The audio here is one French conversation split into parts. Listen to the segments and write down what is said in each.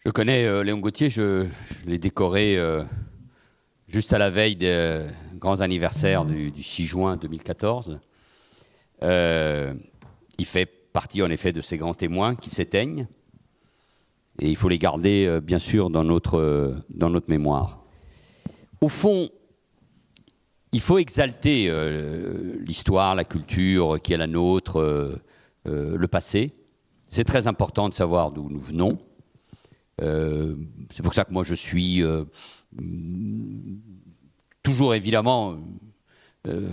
Je connais Léon Gauthier, je l'ai décoré juste à la veille des grands anniversaires du 6 juin 2014. Il fait partie en effet de ces grands témoins qui s'éteignent et il faut les garder bien sûr dans notre mémoire. Au fond, il faut exalter l'histoire, la culture qui est la nôtre, le passé. C'est très important de savoir d'où nous venons. C'est pour ça que moi je suis toujours évidemment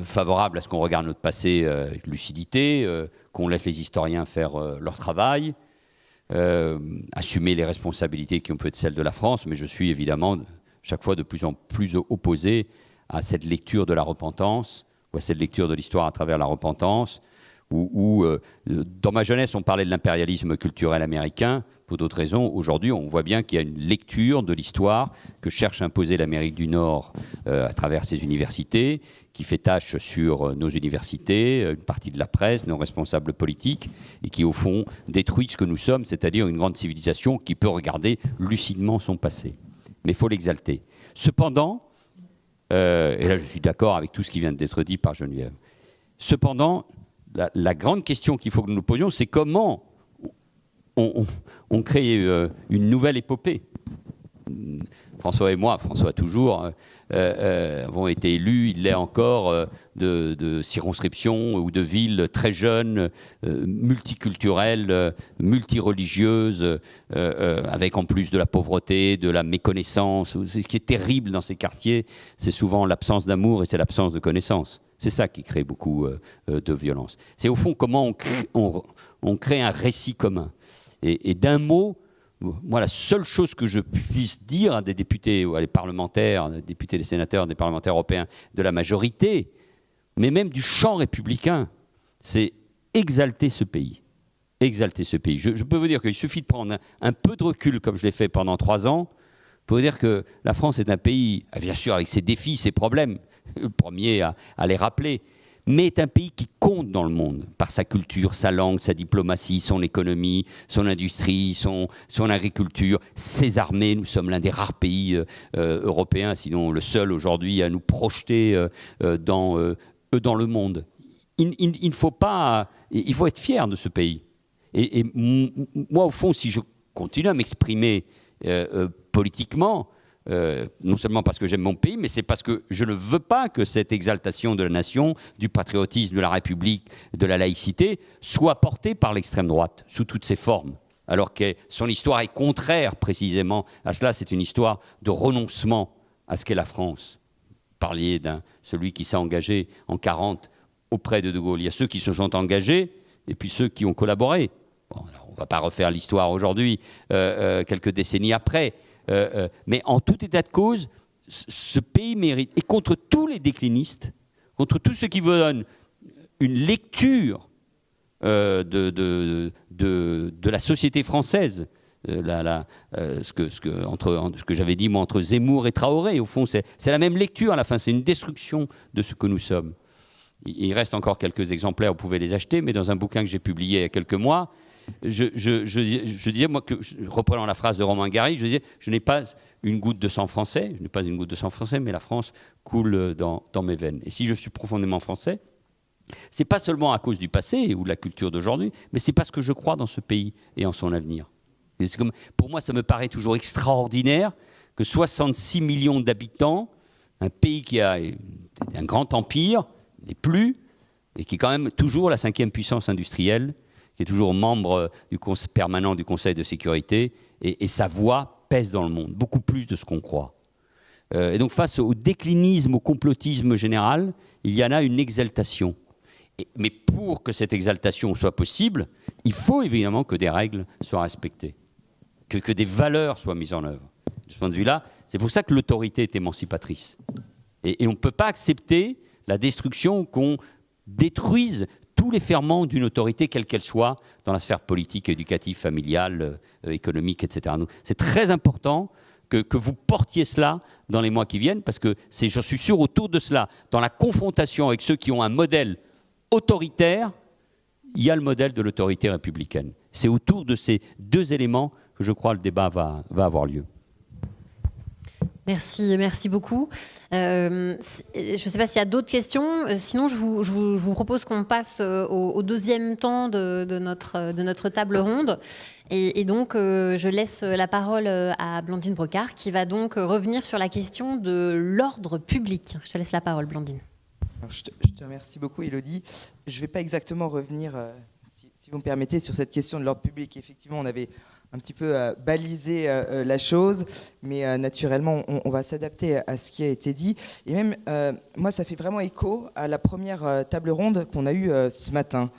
favorable à ce qu'on regarde notre passé avec lucidité, qu'on laisse les historiens faire leur travail, assumer les responsabilités qui ont pu être celles de la France, mais je suis évidemment chaque fois de plus en plus opposé à cette lecture de la repentance, ou à cette lecture de l'histoire à travers la repentance, où dans ma jeunesse, on parlait de l'impérialisme culturel américain. Pour d'autres raisons, aujourd'hui, on voit bien qu'il y a une lecture de l'histoire que cherche à imposer l'Amérique du Nord à travers ses universités, qui fait tâche sur nos universités, une partie de la presse, nos responsables politiques, et qui, au fond, détruit ce que nous sommes, c'est-à-dire une grande civilisation qui peut regarder lucidement son passé. Mais il faut l'exalter. Cependant, et là je suis d'accord avec tout ce qui vient d'être dit par Geneviève, cependant, la grande question qu'il faut que nous nous posions, c'est comment on crée une nouvelle épopée. François et moi, François toujours, avons été élus, il l'est encore, de circonscriptions ou de villes très jeunes, multiculturelles, multireligieuses, avec en plus de la pauvreté, de la méconnaissance. Ce qui est terrible dans ces quartiers, c'est souvent l'absence d'amour et c'est l'absence de connaissance. C'est ça qui crée beaucoup de violence. C'est au fond comment on crée un récit commun. Et d'un mot, moi, la seule chose que je puisse dire à des députés ou à des parlementaires, des députés, des sénateurs, des parlementaires européens de la majorité, mais même du champ républicain, c'est exalter ce pays. Exalter ce pays. Je peux vous dire qu'il suffit de prendre un peu de recul, comme je l'ai fait pendant 3 ans, pour vous dire que la France est un pays, bien sûr avec ses défis, ses problèmes, le premier à les rappeler, mais est un pays qui compte dans le monde par sa culture, sa langue, sa diplomatie, son économie, son industrie, son agriculture, ses armées. Nous sommes l'un des rares pays européens, sinon le seul aujourd'hui, à nous projeter dans le monde. Il faut être fier de ce pays. Et moi, au fond, si je continue à m'exprimer politiquement, non seulement parce que j'aime mon pays, mais c'est parce que je ne veux pas que cette exaltation de la nation, du patriotisme, de la République, de la laïcité, soit portée par l'extrême droite, sous toutes ses formes. Alors que son histoire est contraire précisément à cela. C'est une histoire de renoncement à ce qu'est la France. Vous parliez celui qui s'est engagé en 1940 auprès de De Gaulle. Il y a ceux qui se sont engagés et puis ceux qui ont collaboré. Bon, on ne va pas refaire l'histoire aujourd'hui, quelques décennies après. Mais en tout état de cause, ce pays mérite, et contre tous les déclinistes, contre tous ceux qui vous donnent une lecture de la société française, ce que j'avais dit moi entre Zemmour et Traoré, au fond, c'est la même lecture à la fin, c'est une destruction de ce que nous sommes. Il reste encore quelques exemplaires, vous pouvez les acheter, mais dans un bouquin que j'ai publié il y a quelques mois, je disais, moi, reprenant la phrase de Romain Gary, je disais, je n'ai pas une goutte de sang français, mais la France coule dans mes veines. Et si je suis profondément français, c'est pas seulement à cause du passé ou de la culture d'aujourd'hui, mais c'est parce que je crois dans ce pays et en son avenir. Et pour moi, ça me paraît toujours extraordinaire que 66 millions d'habitants, un pays qui a un grand empire, n'est plus, et qui est quand même toujours la 5e puissance industrielle, qui est toujours membre permanent du Conseil de sécurité, et sa voix pèse dans le monde, beaucoup plus de ce qu'on croit. Et donc face au déclinisme, au complotisme général, il y en a une exaltation. Mais pour que cette exaltation soit possible, il faut évidemment que des règles soient respectées, que des valeurs soient mises en œuvre. De ce point de vue-là, c'est pour ça que l'autorité est émancipatrice. Et on ne peut pas accepter la destruction, qu'on détruise tous les ferments d'une autorité, quelle qu'elle soit, dans la sphère politique, éducative, familiale, économique, etc. Donc, c'est très important que vous portiez cela dans les mois qui viennent, parce que c'est, je suis sûr, autour de cela, dans la confrontation avec ceux qui ont un modèle autoritaire, il y a le modèle de l'autorité républicaine. C'est autour de ces deux éléments que je crois le débat va avoir lieu. Merci beaucoup. Je ne sais pas s'il y a d'autres questions. Sinon, je vous propose qu'on passe au deuxième temps de notre table ronde. Et donc, je laisse la parole à Blandine Brocard, qui va donc revenir sur la question de l'ordre public. Je te laisse la parole, Blandine. Alors, je te remercie beaucoup, Élodie. Je ne vais pas exactement revenir, si vous me permettez, sur cette question de l'ordre public. Effectivement, on avait un petit peu balisé la chose, mais naturellement, on va s'adapter à ce qui a été dit. Et même, moi, ça fait vraiment écho à la première table ronde qu'on a eue ce matin.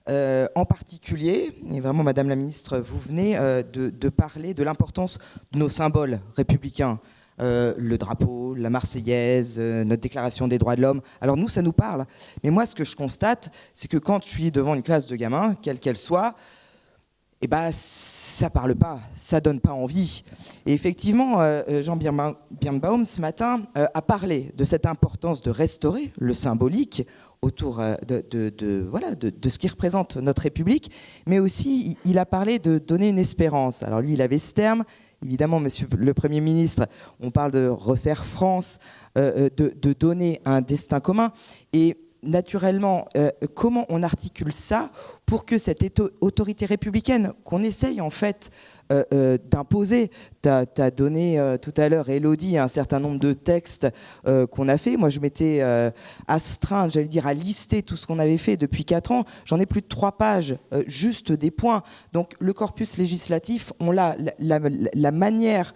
En particulier, et vraiment, Madame la Ministre, vous venez de parler de l'importance de nos symboles républicains. Le drapeau, la Marseillaise, notre déclaration des droits de l'homme. Alors nous, ça nous parle. Mais moi, ce que je constate, c'est que quand je suis devant une classe de gamins, quelle qu'elle soit, eh ben, ça parle pas, ça donne pas envie. Et effectivement, Jean Birnbaum, ce matin, a parlé de cette importance de restaurer le symbolique autour de ce qui représente notre République, mais aussi, il a parlé de donner une espérance. Alors lui, il avait ce terme. Évidemment, Monsieur le Premier ministre, on parle de refaire France, de donner un destin commun. Et naturellement, comment on articule ça pour que cette autorité républicaine qu'on essaye en fait d'imposer. Tu as donné tout à l'heure, Élodie, un certain nombre de textes qu'on a fait. Moi, je m'étais astreinte, j'allais dire, à lister tout ce qu'on avait fait depuis 4 ans. J'en ai plus de 3 pages, juste des points. Donc, le corpus législatif, on l'a. La manière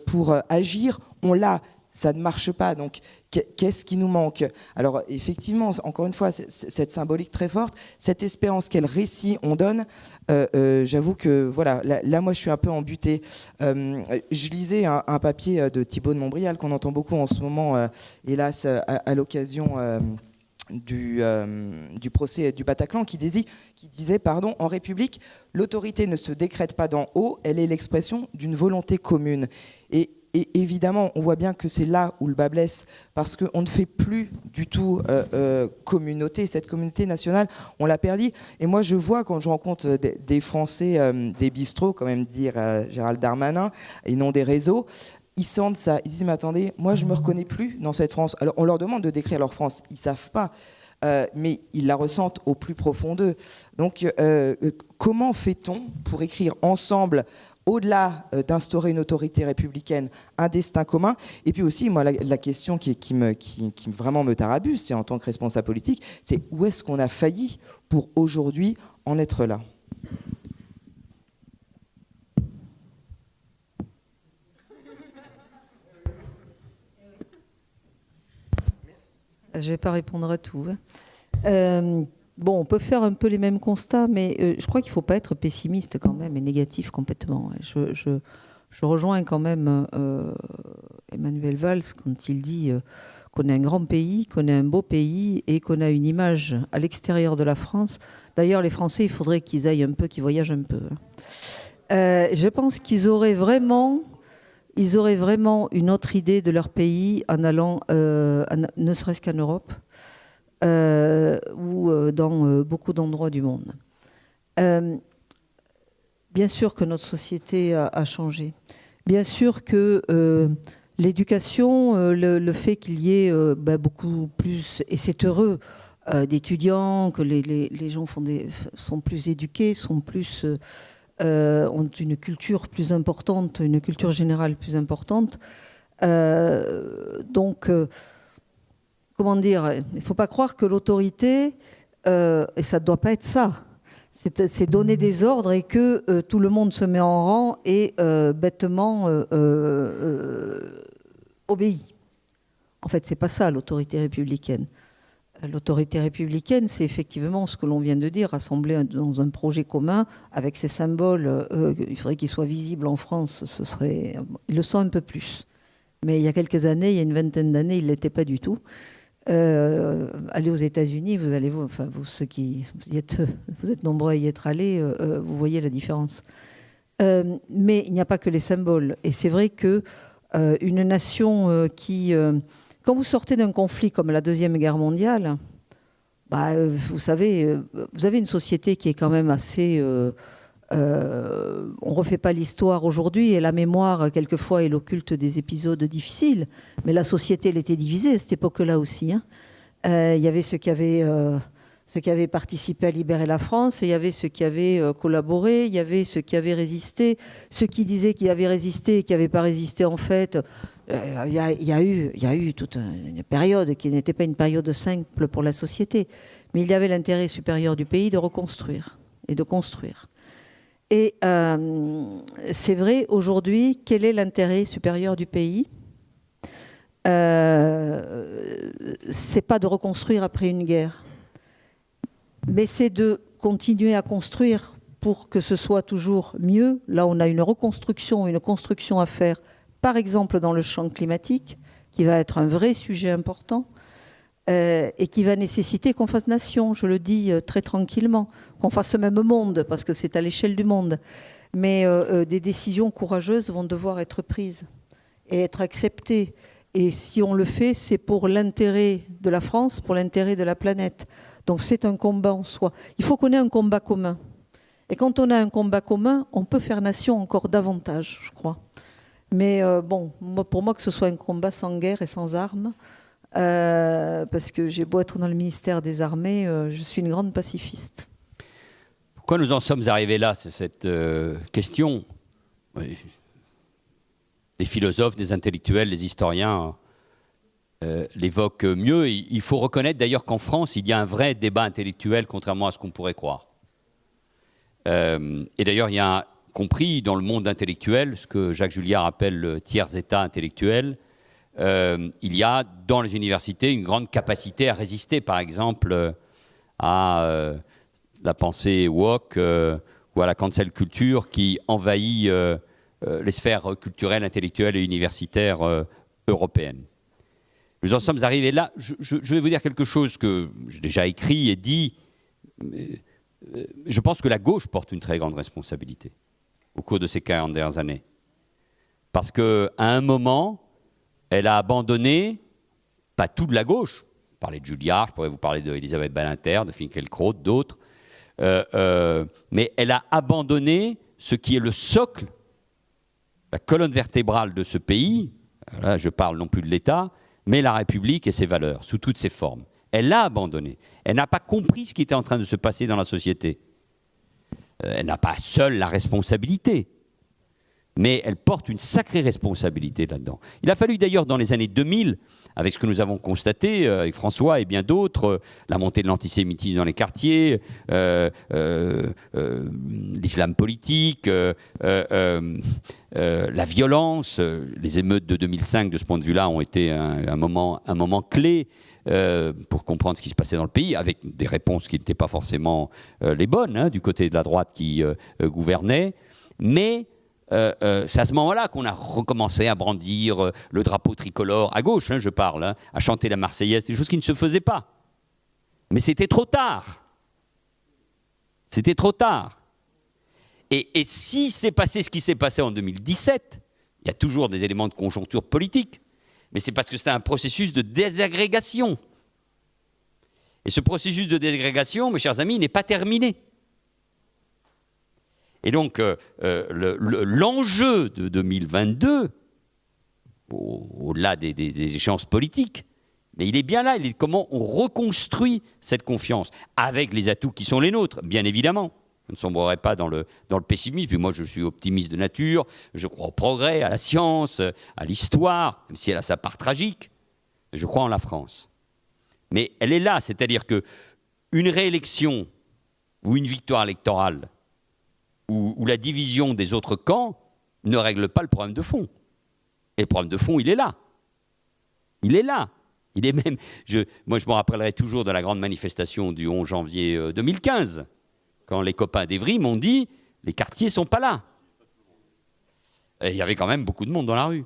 pour agir, on l'a. Ça ne marche pas. Donc, qu'est-ce qui nous manque? Alors, effectivement, encore une fois, cette symbolique très forte, cette espérance, quel récit on donne, j'avoue que, voilà, là, moi, je suis un peu embutée. Je lisais un papier de Thibault de Montbrial, qu'on entend beaucoup en ce moment, hélas, à l'occasion du procès du Bataclan, qui disait, en République, l'autorité ne se décrète pas d'en haut, elle est l'expression d'une volonté commune. Et évidemment, on voit bien que c'est là où le bas blesse, parce qu'on ne fait plus du tout communauté. Cette communauté nationale, on l'a perdue. Et moi, je vois, quand je rencontre des Français, des bistrots, quand même dire Gérald Darmanin, et non des réseaux, ils sentent ça. Ils disent, mais attendez, moi, je ne me reconnais plus dans cette France. Alors, on leur demande de décrire leur France. Ils ne savent pas. Mais ils la ressentent au plus profond d'eux. Donc, comment fait-on pour écrire ensemble, au-delà d'instaurer une autorité républicaine, un destin commun? Et puis aussi, moi, la question qui vraiment me tarabuste, c'est en tant que responsable politique, c'est où est-ce qu'on a failli pour aujourd'hui en être là? Je ne vais pas répondre à tout. Bon, on peut faire un peu les mêmes constats, mais je crois qu'il ne faut pas être pessimiste quand même et négatif complètement. Je rejoins quand même Emmanuel Valls quand il dit qu'on est un grand pays, qu'on est un beau pays et qu'on a une image à l'extérieur de la France. D'ailleurs, les Français, il faudrait qu'ils aillent un peu, qu'ils voyagent un peu. Je pense qu'ils auraient vraiment une autre idée de leur pays en allant, ne serait-ce qu'en Europe, ou dans beaucoup d'endroits du monde. Bien sûr que notre société a changé. Bien sûr que l'éducation, le fait qu'il y ait beaucoup plus, et c'est heureux, d'étudiants, que les gens sont plus éduqués, ont une culture plus importante, une culture générale plus importante. Donc, comment dire, il ne faut pas croire que l'autorité, et ça ne doit pas être ça, c'est donner des ordres et que tout le monde se met en rang et bêtement obéit. En fait, ce n'est pas ça l'autorité républicaine. L'autorité républicaine, c'est effectivement ce que l'on vient de dire, rassembler dans un projet commun avec ces symboles. Il faudrait qu'ils soient visibles en France, ils le sont un peu plus. Mais il y a quelques années, il y a une vingtaine d'années, ils ne l'étaient pas du tout. Allez aux États-Unis, vous êtes nombreux à y être allés, vous voyez la différence. Mais il n'y a pas que les symboles. Et c'est vrai que une nation quand vous sortez d'un conflit comme la Deuxième Guerre mondiale, vous savez, vous avez une société qui est quand même assez on ne refait pas l'histoire aujourd'hui, et la mémoire, quelquefois, est l'occulte des épisodes difficiles. Mais la société, elle était divisée à cette époque-là aussi. Hein. Il y avait ceux qui avaient participé à libérer la France, et il y avait ceux qui avaient collaboré, il y avait ceux qui avaient résisté, ceux qui disaient qu'ils avaient résisté et qui n'avaient pas résisté, en fait. Il y a eu toute une période qui n'était pas une période simple pour la société, mais il y avait l'intérêt supérieur du pays de reconstruire et de construire. Et c'est vrai, aujourd'hui, quel est l'intérêt supérieur du pays ? C'est pas de reconstruire après une guerre, mais c'est de continuer à construire pour que ce soit toujours mieux. Là, on a une reconstruction, une construction à faire, par exemple dans le champ climatique, qui va être un vrai sujet important, et qui va nécessiter qu'on fasse nation, je le dis très tranquillement, qu'on fasse même monde, parce que c'est à l'échelle du monde. Mais des décisions courageuses vont devoir être prises et être acceptées. Et si on le fait, c'est pour l'intérêt de la France, pour l'intérêt de la planète. Donc c'est un combat en soi. Il faut qu'on ait un combat commun. Et quand on a un combat commun, on peut faire nation encore davantage, je crois. Mais bon, pour moi, que ce soit un combat sans guerre et sans armes, parce que j'ai beau être dans le ministère des Armées, je suis une grande pacifiste. Pourquoi nous en sommes arrivés là, c'est cette question. Oui. Des philosophes, des intellectuels, des historiens l'évoquent mieux. Il faut reconnaître d'ailleurs qu'en France, il y a un vrai débat intellectuel, contrairement à ce qu'on pourrait croire. Et d'ailleurs, il y a compris dans le monde intellectuel, ce que Jacques Julliard appelle le tiers-état intellectuel, il y a dans les universités une grande capacité à résister, par exemple, à la pensée woke ou à la cancel culture qui envahit les sphères culturelles, intellectuelles et universitaires européennes. Nous en sommes arrivés là. Je vais vous dire quelque chose que j'ai déjà écrit et dit. Je pense que la gauche porte une très grande responsabilité au cours de ces 40 dernières années. Parce qu'à un moment, elle a abandonné, pas toute la gauche, je parlais de Julliard, je pourrais vous parler d'Elisabeth Badinter, de Finkielkraut, d'autres, mais elle a abandonné ce qui est le socle, la colonne vertébrale de ce pays. Là, je parle non plus de l'État, mais la République et ses valeurs, sous toutes ses formes. Elle l'a abandonné. Elle n'a pas compris ce qui était en train de se passer dans la société. Elle n'a pas seule la responsabilité, mais elle porte une sacrée responsabilité là-dedans. Il a fallu d'ailleurs dans les années 2000, avec ce que nous avons constaté, avec François et bien d'autres, la montée de l'antisémitisme dans les quartiers, l'islam politique, la violence, les émeutes de 2005 de ce point de vue-là ont été un moment clé pour comprendre ce qui se passait dans le pays, avec des réponses qui n'étaient pas forcément les bonnes, hein, du côté de la droite qui gouvernait. Mais c'est à ce moment-là qu'on a recommencé à brandir le drapeau tricolore, à gauche, hein, je parle, hein, à chanter la Marseillaise, des choses qui ne se faisaient pas. Mais c'était trop tard. C'était trop tard. Et si s'est passé ce qui s'est passé en 2017, il y a toujours des éléments de conjoncture politique, mais c'est parce que c'est un processus de désagrégation. Et ce processus de désagrégation, mes chers amis, n'est pas terminé. Et donc, l'enjeu de 2022, au-delà des échéances politiques, mais il est bien là, il est comment on reconstruit cette confiance, avec les atouts qui sont les nôtres, bien évidemment. Je ne sombrerai pas dans le pessimisme, puis moi je suis optimiste de nature, je crois au progrès, à la science, à l'histoire, même si elle a sa part tragique, je crois en la France. Mais elle est là, c'est-à-dire qu'une réélection ou une victoire électorale ou la division des autres camps ne règle pas le problème de fond. Et le problème de fond, il est là. Il est là. Il est même... Moi, je me rappellerai toujours de la grande manifestation du 11 janvier 2015, quand les copains d'Evry m'ont dit « les quartiers ne sont pas là ». Et il y avait quand même beaucoup de monde dans la rue.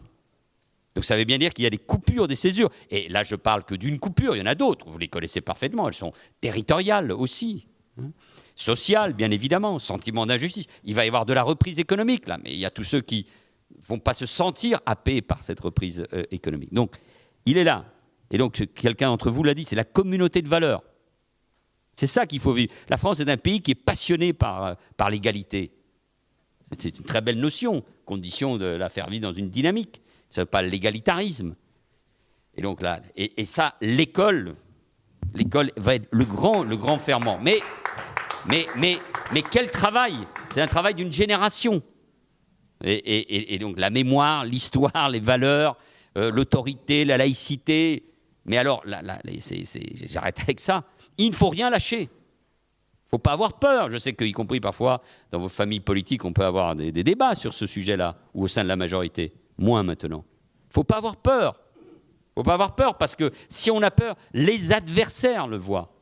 Donc ça veut bien dire qu'il y a des coupures, des césures. Et là, je parle que d'une coupure, il y en a d'autres. Vous les connaissez parfaitement, elles sont territoriales aussi. Sociales, bien évidemment, sentiment d'injustice. Il va y avoir de la reprise économique, là, mais il y a tous ceux qui ne vont pas se sentir happés par cette reprise économique. Donc, il est là. Et donc, quelqu'un d'entre vous l'a dit, c'est la communauté de valeurs. C'est ça qu'il faut vivre. La France est un pays qui est passionné par l'égalité. C'est une très belle notion, condition de la faire vivre dans une dynamique. Ça ne veut pas l'égalitarisme. Et donc là, et ça, l'école va être le grand ferment. Mais quel travail! C'est un travail d'une génération. Et donc la mémoire, l'histoire, les valeurs, l'autorité, la laïcité. Mais alors, j'arrête avec ça. Il ne faut rien lâcher. Il ne faut pas avoir peur. Je sais qu'y compris parfois dans vos familles politiques, on peut avoir des débats sur ce sujet-là, ou au sein de la majorité. Moins maintenant. Il ne faut pas avoir peur. Il ne faut pas avoir peur, parce que si on a peur, les adversaires le voient.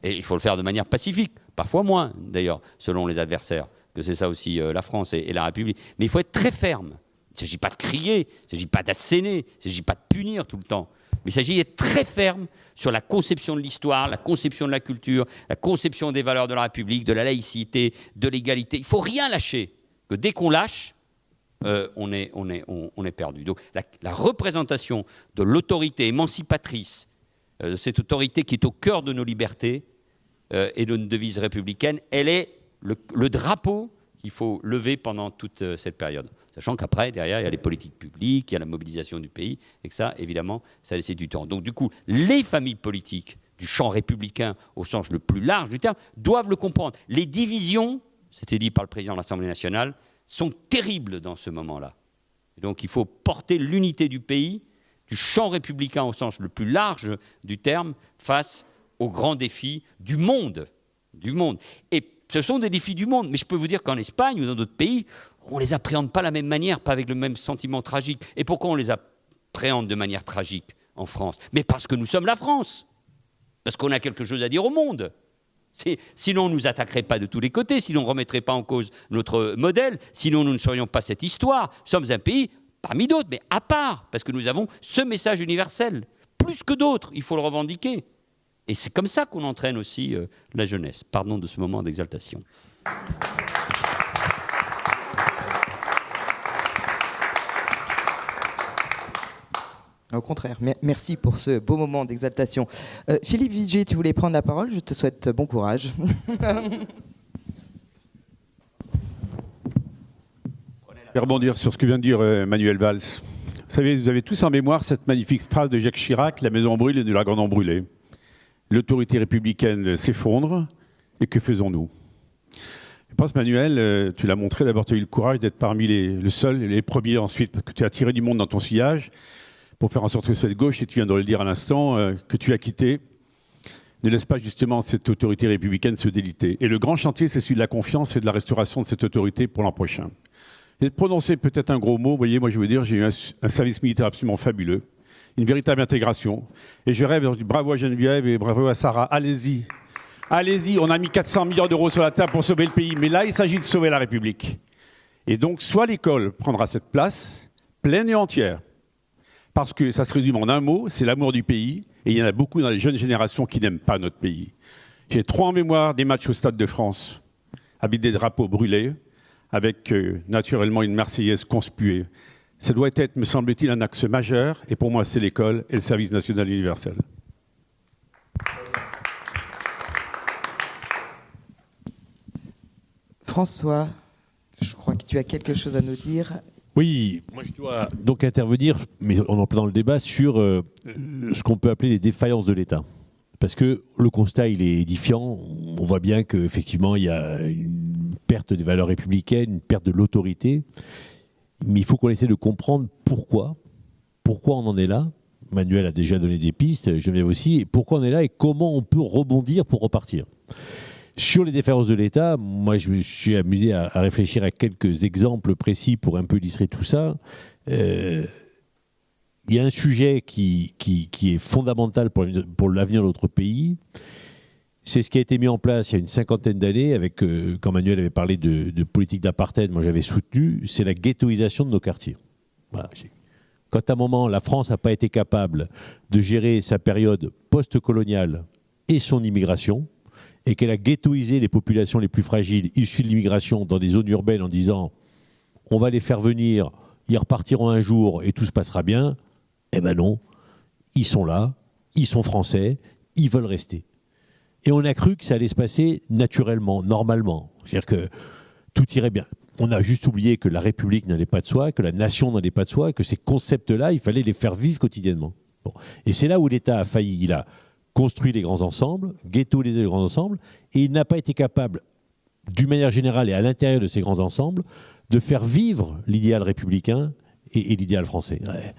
Et il faut le faire de manière pacifique. Parfois moins, d'ailleurs, selon les adversaires. Que c'est ça aussi la France et la République. Mais il faut être très ferme. Il ne s'agit pas de crier, il ne s'agit pas d'asséner, il ne s'agit pas de punir tout le temps. Mais il s'agit d'être très ferme sur la conception de l'histoire, la conception de la culture, la conception des valeurs de la République, de la laïcité, de l'égalité. Il ne faut rien lâcher. Que dès qu'on lâche, on est perdu. Donc la représentation de l'autorité émancipatrice, de cette autorité qui est au cœur de nos libertés et de nos devises républicaines, elle est le drapeau qu'il faut lever pendant toute cette période. Sachant qu'après, derrière, il y a les politiques publiques, il y a la mobilisation du pays, et que ça, évidemment, ça laisse du temps. Donc du coup, les familles politiques du champ républicain, au sens le plus large du terme, doivent le comprendre. Les divisions, c'était dit par le président de l'Assemblée nationale, sont terribles dans ce moment-là. Et donc il faut porter l'unité du pays, du champ républicain au sens le plus large du terme, face aux grands défis du monde. Et ce sont des défis du monde, mais je peux vous dire qu'en Espagne ou dans d'autres pays, on ne les appréhende pas de la même manière, pas avec le même sentiment tragique. Et pourquoi on les appréhende de manière tragique en France? Mais parce que nous sommes la France, parce qu'on a quelque chose à dire au monde. Sinon, on ne nous attaquerait pas de tous les côtés, sinon on ne remettrait pas en cause notre modèle, sinon nous ne serions pas cette histoire. Nous sommes un pays, parmi d'autres, mais à part, parce que nous avons ce message universel, plus que d'autres, il faut le revendiquer. Et c'est comme ça qu'on entraîne aussi la jeunesse. Pardon de ce moment d'exaltation. Au contraire, merci pour ce beau moment d'exaltation. Philippe Vigier, tu voulais prendre la parole, je te souhaite bon courage. Je vais rebondir sur ce que vient de dire Manuel Valls. Vous savez, vous avez tous en mémoire cette magnifique phrase de Jacques Chirac, « La maison brûle et nous la gardons brûlée ». L'autorité républicaine s'effondre, et que faisons-nous? Je pense, Manuel, tu l'as montré, d'abord tu as eu le courage d'être parmi le seul, les premiers ensuite, parce que tu as tiré du monde dans ton sillage, pour faire en sorte que cette gauche, et tu viens de le dire à l'instant, que tu as quitté, ne laisse pas justement cette autorité républicaine se déliter. Et le grand chantier, c'est celui de la confiance et de la restauration de cette autorité pour l'an prochain. Et de prononcer peut-être un gros mot, vous voyez, moi je veux dire, j'ai eu un service militaire absolument fabuleux, une véritable intégration. Et je rêve, bravo à Geneviève et bravo à Sarah, allez-y. Allez-y, on a mis 400 milliards d'euros sur la table pour sauver le pays, mais là, il s'agit de sauver la République. Et donc, soit l'école prendra cette place, pleine et entière, parce que ça se résume en un mot, c'est l'amour du pays, et il y en a beaucoup dans les jeunes générations qui n'aiment pas notre pays. J'ai trop en mémoire des matchs au Stade de France, avec des drapeaux brûlés, avec naturellement une Marseillaise conspuée. Ça doit être, me semble-t-il, un axe majeur, et pour moi, c'est l'école et le service national universel. François, je crois que tu as quelque chose à nous dire. Oui, moi je dois donc intervenir, mais on est en plein dans le débat, sur ce qu'on peut appeler les défaillances de l'État. Parce que le constat, il est édifiant. On voit bien qu'effectivement, il y a une perte des valeurs républicaines, une perte de l'autorité. Mais il faut qu'on essaie de comprendre pourquoi. Pourquoi on en est là. Manuel a déjà donné des pistes, Geneviève aussi. Et pourquoi on est là et comment on peut rebondir pour repartir. Sur les défaillances de l'État, moi je me suis amusé à réfléchir à quelques exemples précis pour un peu illustrer tout ça. Il y a un sujet qui est fondamental pour l'avenir de notre pays. C'est ce qui a été mis en place il y a une cinquantaine d'années, avec, quand Manuel avait parlé de politique d'apartheid, moi j'avais soutenu, c'est la ghettoisation de nos quartiers. Voilà. Quand à un moment, la France n'a pas été capable de gérer sa période post-coloniale et son immigration, et qu'elle a ghettoisé les populations les plus fragiles issues de l'immigration dans des zones urbaines en disant « on va les faire venir, ils repartiront un jour et tout se passera bien », eh ben non, ils sont là, ils sont français, ils veulent rester. Et on a cru que ça allait se passer naturellement, normalement. C'est-à-dire que tout irait bien. on a juste oublié que la République n'allait pas de soi, que la nation n'allait pas de soi, que ces concepts-là, il fallait les faire vivre quotidiennement. Bon. Et c'est là où l'État a failli. Il a construit les grands ensembles, ghettoisé les grands ensembles, et il n'a pas été capable, d'une manière générale et à l'intérieur de ces grands ensembles, de faire vivre l'idéal républicain et l'idéal français. Ouais.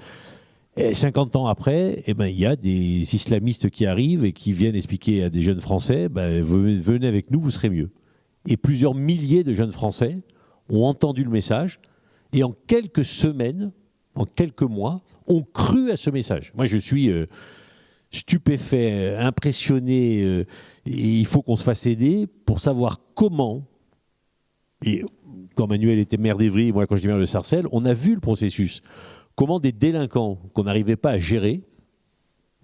Et 50 ans après, eh ben, il y a des islamistes qui arrivent et qui viennent expliquer à des jeunes Français, ben, venez avec nous, vous serez mieux. Et plusieurs milliers de jeunes Français ont entendu le message et en quelques semaines, en quelques mois, ont cru à ce message. Moi, je suis stupéfait, impressionné, et il faut qu'on se fasse aider pour savoir comment, et quand Manuel était maire d'Évry, moi quand j'étais maire de Sarcelles, on a vu le processus. Comment des délinquants qu'on n'arrivait pas à gérer,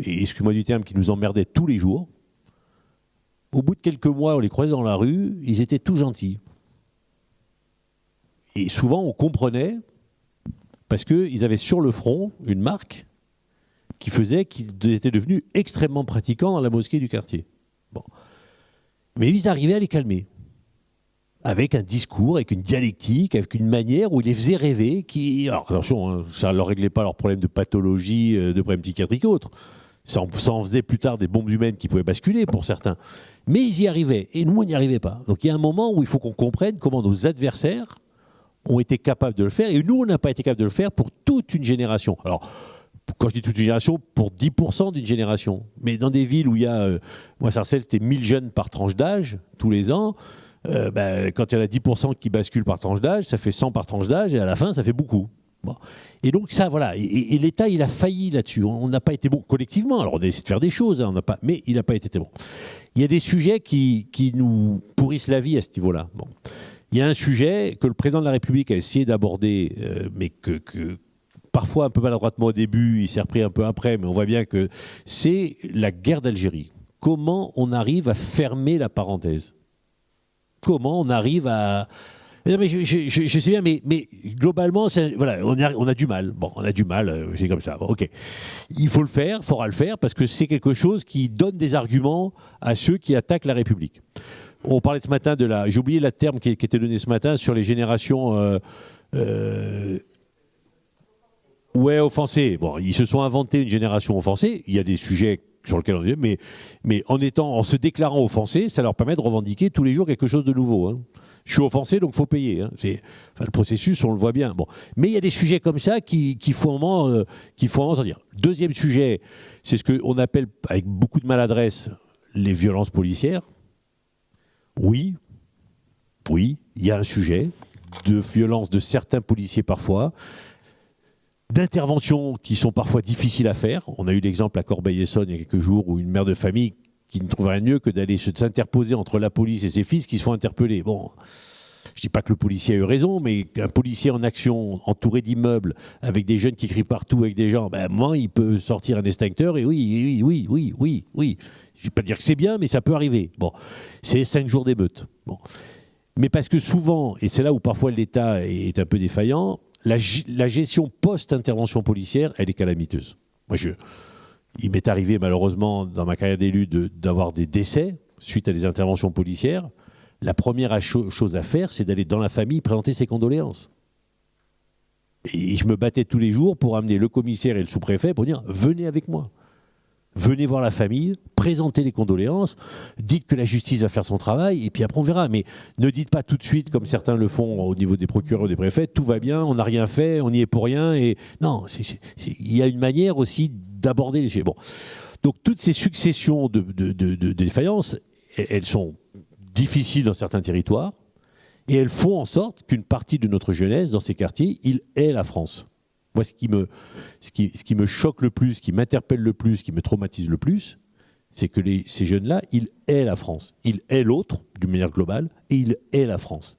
et excuse-moi du terme, qui nous emmerdaient tous les jours, au bout de quelques mois, on les croisait dans la rue, ils étaient tout gentils. Et souvent, on comprenait, parce qu'ils avaient sur le front une marque qui faisait qu'ils étaient devenus extrêmement pratiquants dans la mosquée du quartier. Bon. Mais ils arrivaient à les calmer. Avec un discours, avec une dialectique, avec une manière où ils les faisaient rêver. Alors attention, hein, ça ne leur réglait pas leurs problèmes de pathologie, de problèmes psychiatriques ou autres. Ça en faisait plus tard des bombes humaines qui pouvaient basculer pour certains. Mais ils y arrivaient, et nous, on n'y arrivait pas. Donc il y a un moment où il faut qu'on comprenne comment nos adversaires ont été capables de le faire, et nous, on n'a pas été capables de le faire pour toute une génération. Alors, quand je dis toute une génération, pour 10% d'une génération. Mais dans des villes où il y a... moi, Sarcelles, c'était 1000 jeunes par tranche d'âge, tous les ans. Quand il y en a 10% qui basculent par tranche d'âge, ça fait 100 par tranche d'âge, et à la fin, ça fait beaucoup. Bon. Et donc ça, voilà. Et l'État, il a failli là-dessus. On n'a pas été bon collectivement. Alors on a essayé de faire des choses, hein, mais il n'a pas été bon. Il y a des sujets qui nous pourrissent la vie à ce niveau-là. Bon. Il y a un sujet que le président de la République a essayé d'aborder, mais que parfois un peu maladroitement au début, il s'est repris un peu après, mais on voit bien que c'est la guerre d'Algérie. Comment on arrive à fermer la parenthèse ? Comment on arrive à... Non, mais je sais bien, mais globalement, voilà, on a du mal. Bon, on a du mal, c'est comme ça. Bon, ok. Il faut le faire, il faudra le faire, parce que c'est quelque chose qui donne des arguments à ceux qui attaquent la République. On parlait ce matin de la... J'ai oublié le terme qui était donné ce matin sur les générations... ouais, offensées. Bon, ils se sont inventés une génération offensée. Il y a des sujets sur lesquels on est... Mais en se déclarant offensés, ça leur permet de revendiquer tous les jours quelque chose de nouveau. Hein. Je suis offensé, donc il faut payer. Hein. Le processus, on le voit bien. Bon. Mais il y a des sujets comme ça qu'il faut un moment s'en dire. Deuxième sujet, c'est ce qu'on appelle, avec beaucoup de maladresse, les violences policières. Oui, il y a un sujet de violence de certains policiers parfois, d'interventions qui sont parfois difficiles à faire. On a eu l'exemple à Corbeil-Essonnes il y a quelques jours où une mère de famille qui ne trouve rien de mieux que d'aller s'interposer entre la police et ses fils qui se font interpeller. Bon, je ne dis pas que le policier a eu raison, mais un policier en action, entouré d'immeubles, avec des jeunes qui crient partout, avec des gens, ben, moi, il peut sortir un extincteur et oui. Je ne vais pas dire que c'est bien, mais ça peut arriver. Bon, c'est 5 jours d'émeute. Bon. Mais parce que souvent, et c'est là où parfois l'État est un peu défaillant, la gestion post-intervention policière, elle est calamiteuse. Moi, il m'est arrivé malheureusement dans ma carrière d'élu d'avoir des décès suite à des interventions policières. La première chose à faire, c'est d'aller dans la famille présenter ses condoléances. Et je me battais tous les jours pour amener le commissaire et le sous-préfet pour dire « venez avec moi ». Venez voir la famille, présentez les condoléances, dites que la justice va faire son travail, et puis après on verra. Mais ne dites pas tout de suite, comme certains le font au niveau des procureurs ou des préfets, tout va bien, on n'a rien fait, on n'y est pour rien. Et non, il y a une manière aussi d'aborder les sujets. Bon. Donc toutes ces successions de défaillances, elles sont difficiles dans certains territoires, et elles font en sorte qu'une partie de notre jeunesse, dans ces quartiers, il hait la France. Moi, ce qui me choque le plus, ce qui m'interpelle le plus, ce qui me traumatise le plus, c'est que ces jeunes-là, ils haient la France. Ils haient l'autre, d'une manière globale, et ils haient la France.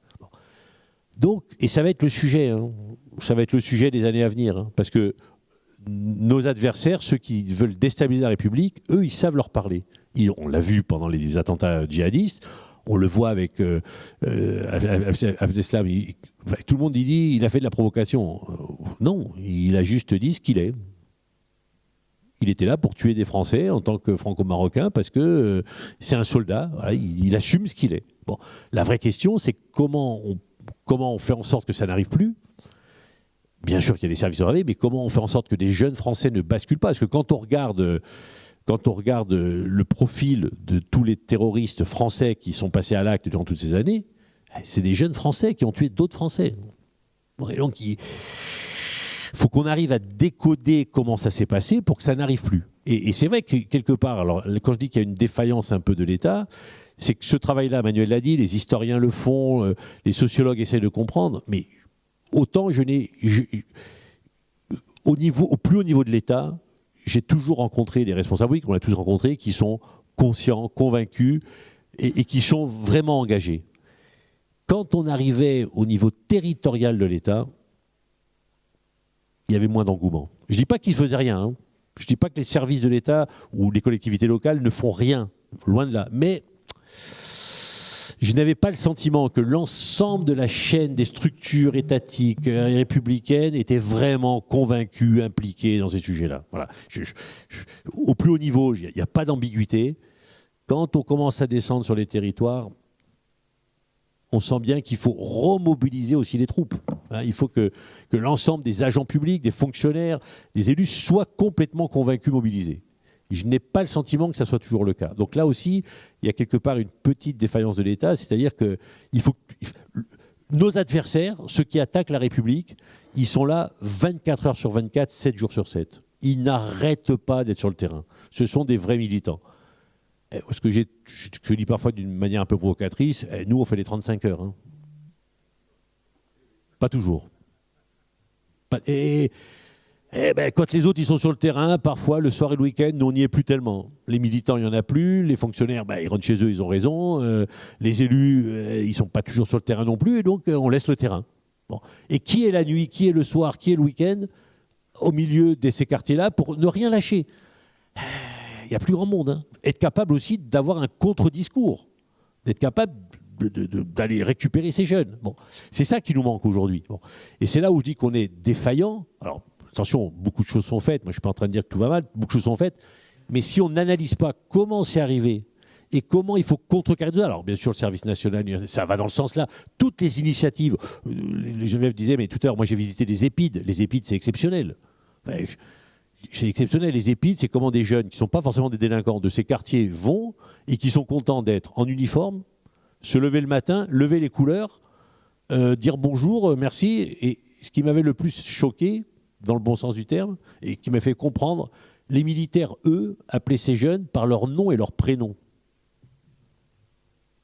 Donc, et ça va être le sujet, hein, ça va être le sujet des années à venir, hein, parce que nos adversaires, ceux qui veulent déstabiliser la République, eux, ils savent leur parler. On l'a vu pendant les attentats djihadistes, on le voit avec Abdeslam. Tout le monde dit il a fait de la provocation. Non, il a juste dit ce qu'il est. Il était là pour tuer des Français en tant que franco-marocain parce que c'est un soldat. Voilà, il assume ce qu'il est. Bon, la vraie question, c'est comment comment on fait en sorte que ça n'arrive plus? Bien sûr qu'il y a des services de mais comment on fait en sorte que des jeunes Français ne basculent pas? Parce que quand on regarde le profil de tous les terroristes français qui sont passés à l'acte durant toutes ces années, c'est des jeunes Français qui ont tué d'autres Français. Bon, et donc, il faut qu'on arrive à décoder comment ça s'est passé pour que ça n'arrive plus. Et c'est vrai que quelque part, alors, quand je dis qu'il y a une défaillance un peu de l'État, c'est que ce travail-là, Manuel l'a dit, les historiens le font, les sociologues essaient de comprendre, mais autant au plus haut niveau de l'État, j'ai toujours rencontré des responsables, oui, qu'on a tous rencontrés, qui sont conscients, convaincus et qui sont vraiment engagés. Quand on arrivait au niveau territorial de l'État, il y avait moins d'engouement. Je ne dis pas qu'ils ne faisaient rien. Hein. Je ne dis pas que les services de l'État ou les collectivités locales ne font rien. Loin de là. Mais je n'avais pas le sentiment que l'ensemble de la chaîne des structures étatiques et républicaines était vraiment convaincu, impliqué dans ces sujets-là. Voilà. Au plus haut niveau, il n'y a pas d'ambiguïté. Quand on commence à descendre sur les territoires, on sent bien qu'il faut remobiliser aussi les troupes. Il faut que l'ensemble des agents publics, des fonctionnaires, des élus soient complètement convaincus, mobilisés. Je n'ai pas le sentiment que ça soit toujours le cas. Donc là aussi, il y a quelque part une petite défaillance de l'État, c'est-à-dire que nos adversaires, ceux qui attaquent la République, ils sont là 24 heures sur 24, 7 jours sur 7. Ils n'arrêtent pas d'être sur le terrain. Ce sont des vrais militants. Ce que je dis parfois d'une manière un peu provocatrice, nous on fait les 35 heures. Hein. Pas toujours. Quand les autres ils sont sur le terrain, parfois le soir et le week-end, nous on n'y est plus tellement. Les militants, il n'y en a plus, les fonctionnaires, ils rentrent chez eux, ils ont raison, les élus, ils ne sont pas toujours sur le terrain non plus, et donc on laisse le terrain. Bon. Et qui est la nuit, qui est le soir, qui est le week-end, au milieu de ces quartiers-là, pour ne rien lâcher? Il n'y a plus grand monde. Hein. Être capable aussi d'avoir un contre-discours, d'être capable d'aller récupérer ces jeunes. Bon. C'est ça qui nous manque aujourd'hui. Bon. Et c'est là où je dis qu'on est défaillant. Alors, attention, beaucoup de choses sont faites. Moi, je ne suis pas en train de dire que tout va mal. Beaucoup de choses sont faites. Mais si on n'analyse pas comment c'est arrivé et comment il faut contrecarrer tout ça, alors bien sûr, le service national, ça va dans le sens là. Toutes les initiatives, Geneviève disait, mais tout à l'heure, moi j'ai visité les EHPID. Les EHPID, c'est exceptionnel. C'est exceptionnel. Les EHPID, c'est comment des jeunes qui ne sont pas forcément des délinquants de ces quartiers vont et qui sont contents d'être en uniforme, se lever le matin, lever les couleurs, dire bonjour, merci. Et ce qui m'avait le plus choqué, dans le bon sens du terme, et qui m'a fait comprendre, les militaires, eux, appelaient ces jeunes par leur nom et leur prénom.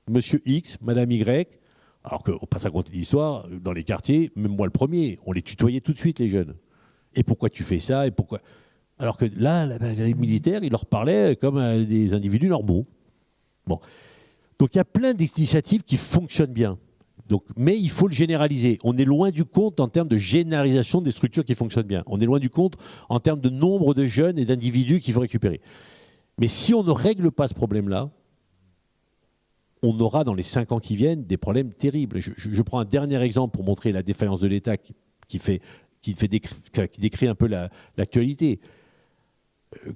Monsieur X, Madame Y, alors qu'on passe à compter d'histoire, dans les quartiers, même moi le premier, on les tutoyait tout de suite, les jeunes. Et pourquoi tu fais ça? Et pourquoi... Alors que là, les militaires, ils leur parlaient comme à des individus normaux. Bon. Donc il y a plein d'initiatives qui fonctionnent bien. Donc, mais il faut le généraliser. On est loin du compte en termes de généralisation des structures qui fonctionnent bien. On est loin du compte en termes de nombre de jeunes et d'individus qu'il faut récupérer. Mais si on ne règle pas ce problème-là, on aura dans les 5 ans qui viennent des problèmes terribles. Je prends un dernier exemple pour montrer la défaillance de l'État qui décrit un peu l'actualité.